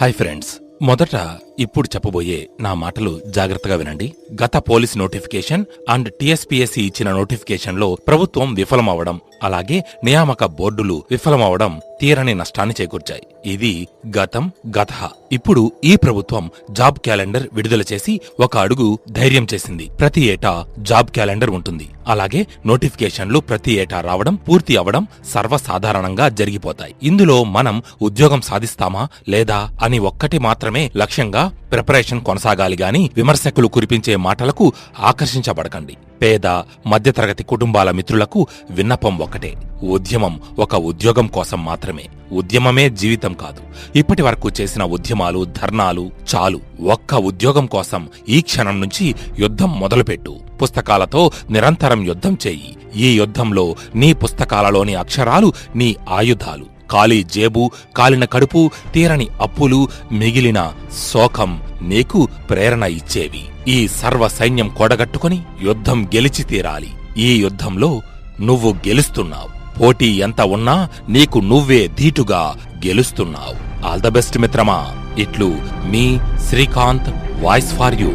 Hi friends, మొదట ఇప్పుడు చెప్పబోయే నా మాటలు జాగ్రత్తగా వినండి. గత పోలీస్ నోటిఫికేషన్ అండ్ టీఎస్పీఎస్సీ ఇచ్చిన నోటిఫికేషన్లో ప్రభుత్వం విఫలమవడం, అలాగే నియామక బోర్డులు విఫలమవడం తీరని నష్టాన్ని చేకూర్చాయి. ఇది గతం గతః. ఇప్పుడు ఈ ప్రభుత్వం జాబ్ క్యాలెండర్ విడుదల చేసి ఒక అడుగు ధైర్యం చేసింది. ప్రతి ఏటా జాబ్ క్యాలెండర్ ఉంటుంది. అలాగే నోటిఫికేషన్లు ప్రతి ఏటా రావడం, పూర్తి అవడం సర్వసాధారణంగా జరిగిపోతాయి. ఇందులో మనం ఉద్యోగం సాధిస్తామా లేదా అని ఒక్కటి మాత్రమే లక్ష్యంగా ప్రిపరేషన్ కొనసాగాలి గాని విమర్శకులు కురిపించే మాటలకు ఆకర్షించబడకండి. పేద మధ్యతరగతి కుటుంబాల మిత్రులకు విన్నపం ఒకటే: ఉద్యమం ఒక ఉద్యోగం కోసం మాత్రమే. ఉద్యమమే జీవితం కాదు. ఇప్పటి వరకు చేసిన ఉద్యమాలు, ధర్నాలు చాలు. ఒక్క ఉద్యోగం కోసం ఈ క్షణం నుంచి యుద్ధం మొదలుపెట్టు. పుస్తకాలతో నిరంతరం యుద్ధం చెయ్యి. ఈ యుద్ధంలో నీ పుస్తకాలలోని అక్షరాలు నీ ఆయుధాలు. ఖాళీ జేబు, కాలిన కడుపు, తీరని అప్పులు, మిగిలిన శోకం నీకు ప్రేరణ ఇచ్చేవి. ఈ సర్వ సైన్యం కూడగట్టుకుని యుద్ధం గెలిచి తీరాలి. ఈ యుద్ధంలో నువ్వు గెలుస్తున్నావు. పోటీ ఎంత ఉన్నా నీకు నువ్వే ధీటుగా గెలుస్తున్నావు. ఆల్ ద బెస్ట్ మిత్రమా. ఇట్లు మీ శ్రీకాంత్, వాయిస్ ఫార్ యూ.